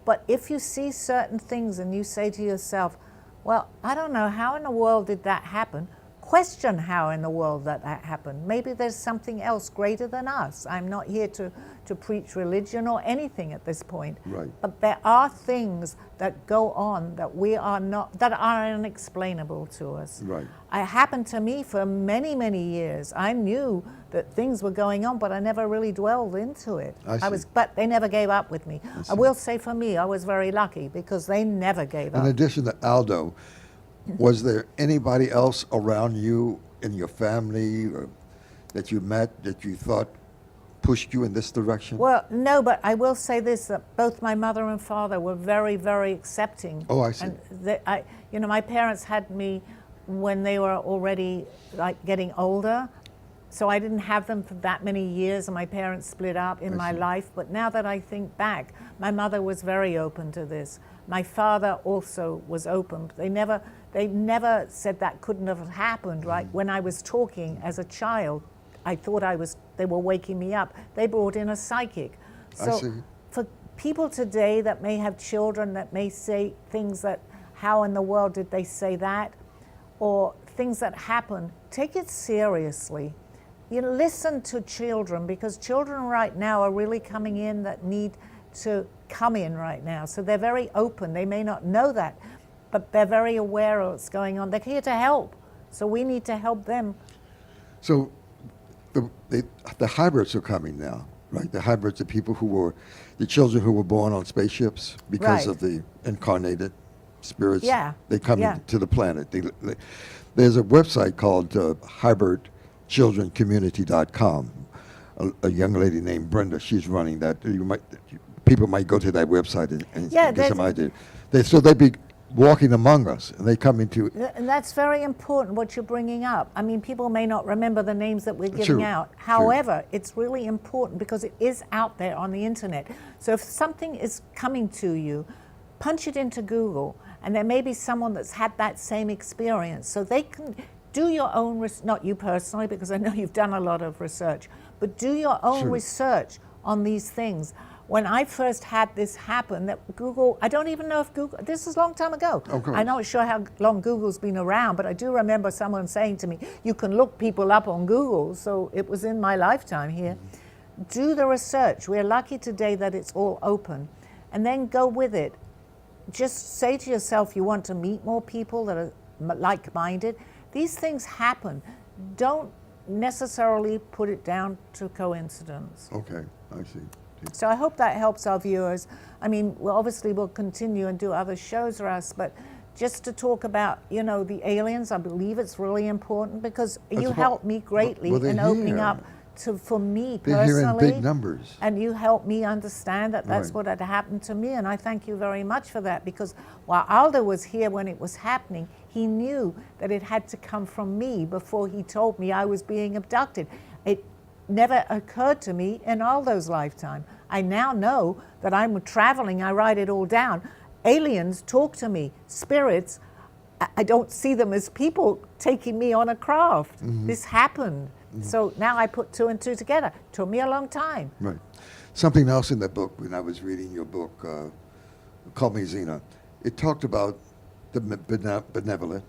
But if you see certain things and you say to yourself, well, I don't know, how in the world did that happen? Question how in the world that happened. Maybe there's something else greater than us. I'm not here to preach religion or anything at this point. Right. But there are things that go on that we are not, that are unexplainable to us. Right. It happened to me for many, many years. I knew that things were going on, but I never really dwelled into it. I see. But they never gave up with me. I see. will say for me, I was very lucky because they never gave In up. addition to Aldo, was there anybody else around you in your family or that you met that you thought pushed you in this direction? Well, no, but I will say this, that both my mother and father were very, very accepting. Oh, I see. And you know, my parents had me when they were already like getting older. So I didn't have them for that many years, and my parents split up in my life. But now that I think back, my mother was very open to this. My father also was open. They never said that couldn't have happened, right? When I was talking as a child, I thought they were waking me up. They brought in a psychic. I So see. for people today that may have children that may say things that, how in the world did they say that? Or things that happen, take it seriously. You listen to children, because children right now are really coming in that need to come in right now. So they're very open. They may not know that, but they're very aware of what's going on. They're here to help. So we need to help them. So the hybrids are coming now, right? The hybrids are people who were, the children who were born on spaceships because Right. of the incarnated spirits. Yeah, They come yeah. into the planet. There's a website called hybridchildrencommunity.com. A young lady named Brenda, she's running that. People might go to that website and Yeah, get some there's- idea. They'd be walking among us, and they come into. And that's very important what you're bringing up. I mean, people may not remember the names that we're giving True, out. true. However, it's really important because it is out there on the internet. So if something is coming to you, punch it into Google, and there may be someone that's had that same experience. So they can do your own, not you personally, because I know you've done a lot of research, but do your own Sure. research on these things. When I first had this happen, that Google, I don't even know if Google, this is a long time ago. Of course. I'm not sure how long Google's been around, but I do remember someone saying to me, you can look people up on Google, so it was in my lifetime here. Do the research. We're lucky today that it's all open. And then go with it. Just say to yourself you want to meet more people that are like-minded. These things happen. Don't necessarily put it down to coincidence. Okay, I see. So I hope that helps our viewers. I mean, obviously we'll continue and do other shows, Russ, but just to talk about, you know, the aliens, I believe it's really important because you what- helped me greatly well, they're in opening here. up for me They're here in personally. big numbers. And you helped me understand that that's Right. what had happened to me, and I thank you very much for that, because while Aldo was here when it was happening, he knew that it had to come from me before he told me I was being abducted. It never occurred to me in Aldo's lifetime. I now know that I'm traveling, I write it all down. Aliens talk to me, spirits, I don't see them as people taking me on a craft. This happened. So now I put two and two together. Took me a long time. Right. Something else in the book, when I was reading your book, Call Me Zena, it talked about the benevolent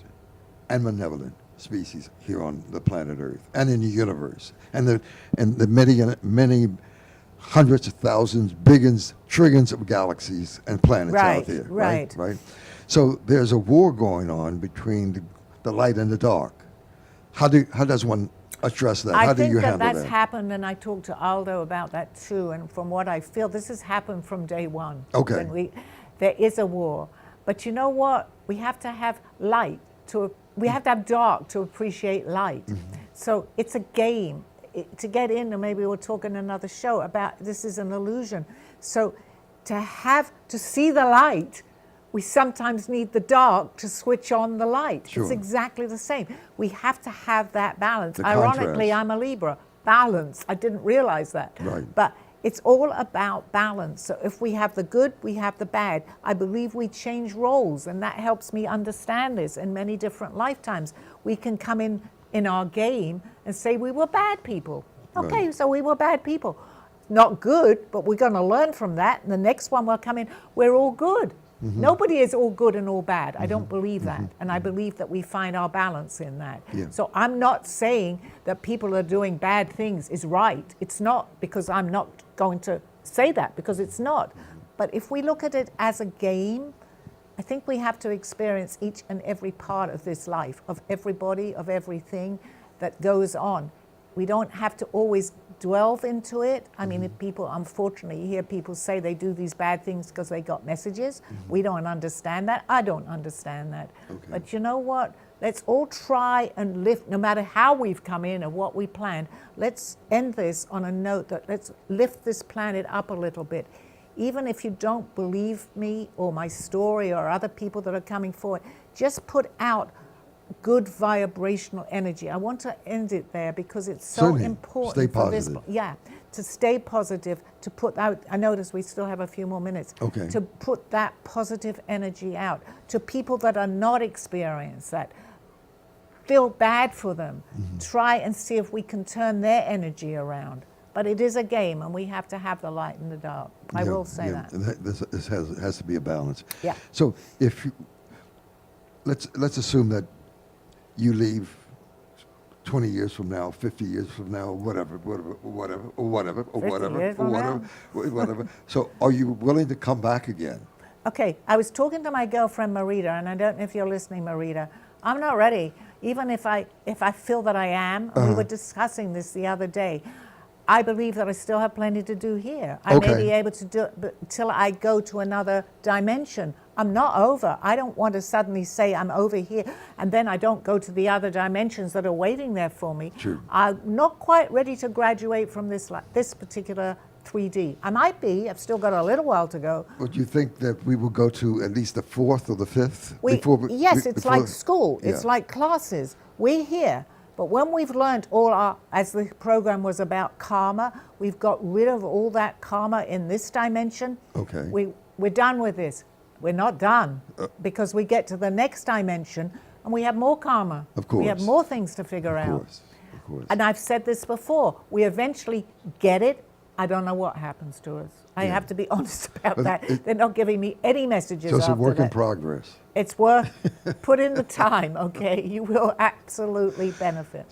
and malevolent species here on the planet Earth and in the universe, and the many hundreds of thousands, billions, trillions of galaxies and planets out Right, there. right. Right. So there's a war going on between the light and the dark. How does one address that? I How do think you that handle that's that? happened, and I talked to Aldo about that too. And from what I feel, this has happened from day one. Okay. When there is a war, but you know what? We have to have light we have to have dark to appreciate light. So it's a game. To get in, and maybe we'll talk in another show about this is an illusion. So to see the light, we sometimes need the dark to switch on the light. Sure. It's exactly the same. We have to have that balance. The Ironically, contrast. I'm a Libra. Balance. I didn't realize that. Right. But it's all about balance. So if we have the good, we have the bad. I believe we change roles, and that helps me understand this in many different lifetimes. We can come in our game and say we were bad people. Okay, Right. so we were bad people. Not good, but we're going to learn from that. And the next one will come in, we're all good. Nobody is all good and all bad. I don't believe that. And I believe that we find our balance in that. Yeah. So I'm not saying that people are doing bad things is right. It's not, because I'm not going to say that, because it's not. But if we look at it as a game, I think we have to experience each and every part of this life, of everybody, of everything that goes on. We don't have to always delve into it. I mean, if people, unfortunately, you hear people say they do these bad things because they got messages. We don't understand that. I don't understand that. Okay. But you know what? Let's all try and lift, no matter how we've come in or what we planned, let's end this on a note that let's lift this planet up a little bit. Even if you don't believe me or my story or other people that are coming forward, just put out good vibrational energy. I want to end it there because it's so Certainly. important Stay for this. positive. Yeah, to stay positive, to put out, I notice we still have a few more minutes. Okay. To put that positive energy out to people that are not experienced that. Feel bad for them. Try and see if we can turn their energy around. But it is a game, and we have to have the light and the dark. I will say that. And this has to be a balance. Yeah. So if you, let's assume that you leave 20 years from now, 50 years from now, whatever. 50 years from whatever. So are you willing to come back again? Okay, I was talking to my girlfriend Marita, and I don't know if you're listening, Marita. I'm not ready, even if I feel that I am. We were discussing this the other day. I believe that I still have plenty to do here. I may Okay. be able to do it but till I go to another dimension. I'm not over. I don't want to suddenly say I'm over here and then I don't go to the other dimensions that are waiting there for me. Sure. I'm not quite ready to graduate from this particular 3D. I might be. I've still got a little while to go. Would you think that we will go to at least the 4th or the 5th? Yes, it's before- like school. It's yeah. like classes. We're here. But when we've learned as the program was about karma, we've got rid of all that karma in this dimension. Okay. We're done with this. We're not done because we get to the next dimension and we have more karma. Of course. We have more things to figure Of out. course, of course. And I've said this before. We eventually get it. I don't know what happens to us. I have to be honest about But that. They're not giving me any messages So it's a after work in that. progress. It's worth, put in the time, okay? You will absolutely benefit.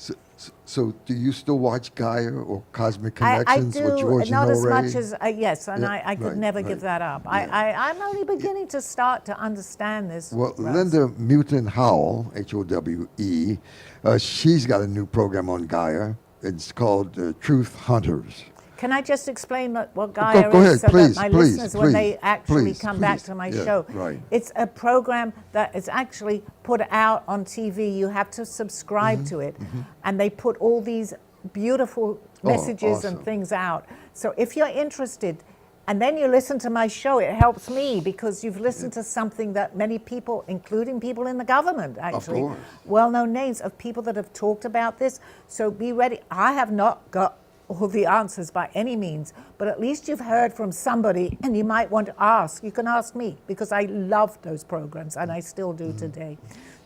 So do you still watch Gaia or Cosmic I Connections with do, George not and as Ray? much as, yes, and Yeah, I could right, never right. give that up. Yeah. I'm only beginning to start to understand this. Well, Russ. Linda Mutin Howell, Howe, she's got a new program on Gaia. It's called Truth Hunters. Can I just explain what Gaia go is ahead, so please, that my please, listeners, when they please, actually please, come back please. to my Yeah, show, right. it's a program that is actually put out on TV. You have to subscribe Mm-hmm, to it, and they put all these beautiful messages and awesome. things out. So if you're interested, and then you listen to my show, it helps me because you've listened to something that many people, including people in the government, actually, course. well-known names of people that have talked about this. So be ready. I have not got all the answers by any means, but at least you've heard from somebody and you might want to ask. You can ask me because I loved those programs and I still do today.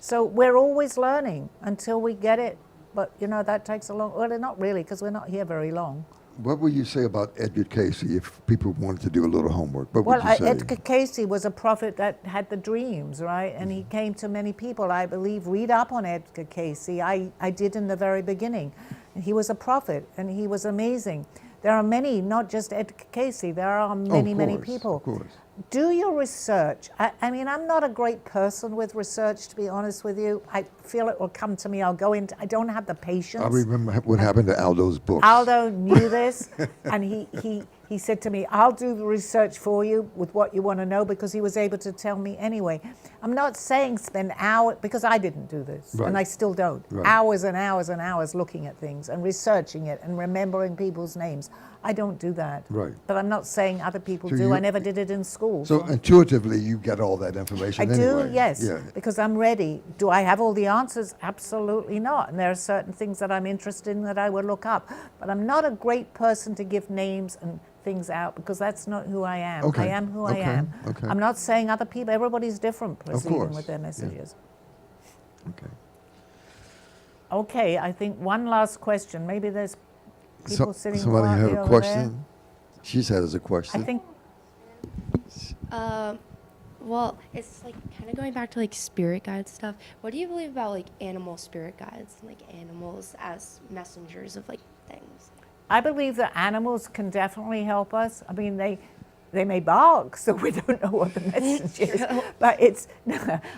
So we're always learning until we get it. But that takes a long, well, not really, because we're not here very long. What would you say about Edgar Casey if people wanted to do a little homework? What would Well, you say? Edgar Casey was a prophet that had the dreams, right? And he came to many people, I believe. Read up on Edgar Casey. I did in the very beginning. He was a prophet, and he was amazing. There are many, not just Edgar Casey. There are many, many course, people. of course. Do your research. I mean, I'm not a great person with research, to be honest with you. I feel it will come to me. I'll go into. I don't have the patience. I remember what happened to Aldo's books. Aldo knew this, and he said to me, I'll do the research for you with what you want to know, because he was able to tell me anyway. I'm not saying spend hours, because I didn't do this, Right. and I still don't. Right. Hours and hours and hours looking at things and researching it and remembering people's names. I don't do that. Right. But I'm not saying other people So do. you- I never did it in school. So intuitively, you get all that information I anyway. do, yes, Yeah. because I'm ready. Do I have all the answers? Absolutely not. And there are certain things that I'm interested in that I will look up. But I'm not a great person to give names and things out, because that's not who I am. Okay, I am who I okay, am. okay. I'm not saying other people, everybody's different proceeding course, with their yeah. messages. Okay. Okay, I think one last question. Maybe there's people sitting somebody quietly have a over question? She says a there. question. I think, Well, it's like kind of going back to like spirit guide stuff. What do you believe about like animal spirit guides, like animals as messengers of like things? I believe that animals can definitely help us. I mean, they may bark, so we don't know what the message is. But it's,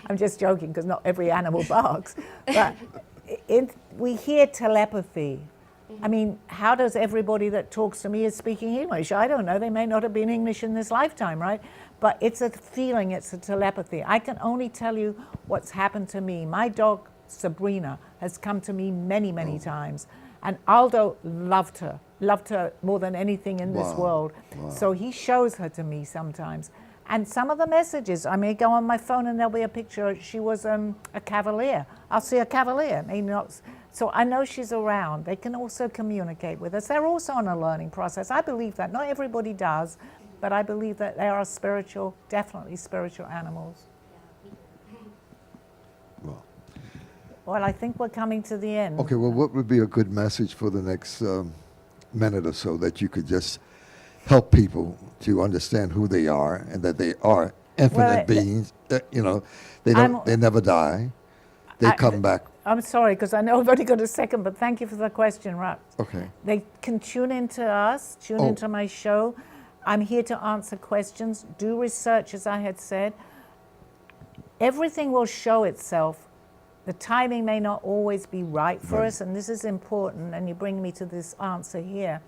I'm just joking, because not every animal barks. But we hear telepathy. I mean, how does everybody that talks to me is speaking English? I don't know. They may not have been English in this lifetime, right? But it's a feeling, it's a telepathy. I can only tell you what's happened to me. My dog, Sabrina, has come to me many, many times. And Aldo loved her more than anything in this Wow. world. Wow. So he shows her to me sometimes. And some of the messages, I may go on my phone and there'll be a picture. She was a cavalier. I'll see a cavalier. Maybe not. So I know she's around. They can also communicate with us. They're also on a learning process. I believe that. Not everybody does, but I believe that they are spiritual, definitely spiritual animals. Well, Well, I think we're coming to the end. okay, well, what would be a good message for the next minute or so that you could just help people to understand who they are and that they are infinite beings? They never die. They come back. I'm sorry, because I know I've only got a second, but thank you for the question, Russ. Okay. They can tune into us, tune Oh. into my show. I'm here to answer questions. Do research, as I had said. Everything will show itself. The timing may not always be right for us, and this is important, and you bring me to this answer here.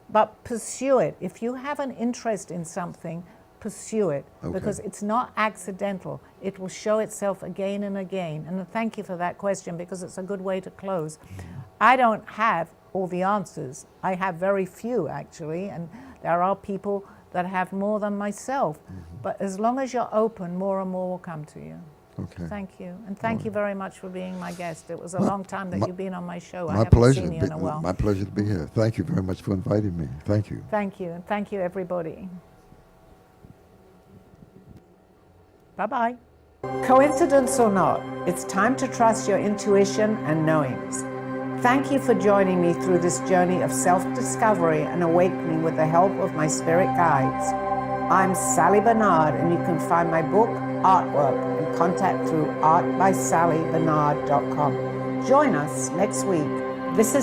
But pursue it. If you have an interest in something, pursue it, because it's not accidental. It will show itself again and again. And thank you for that question, because it's a good way to close. I don't have all the answers. I have very few, actually, and There are people that have more than myself. But as long as you're open, more and more will come to you. Okay. Thank you. And thank you very much for being my guest. It was a long time that you've been on my show. I My haven't pleasure. seen you in a while. My pleasure to be here. Thank you very much for inviting me. Thank you. Thank you. And thank you, everybody. Bye-bye. Coincidence or not, it's time to trust your intuition and knowings. Thank you for joining me through this journey of self-discovery and awakening with the help of my spirit guides. I'm Sally Bernard, and you can find my book, artwork, and contact through artbysallybernard.com. Join us next week. This is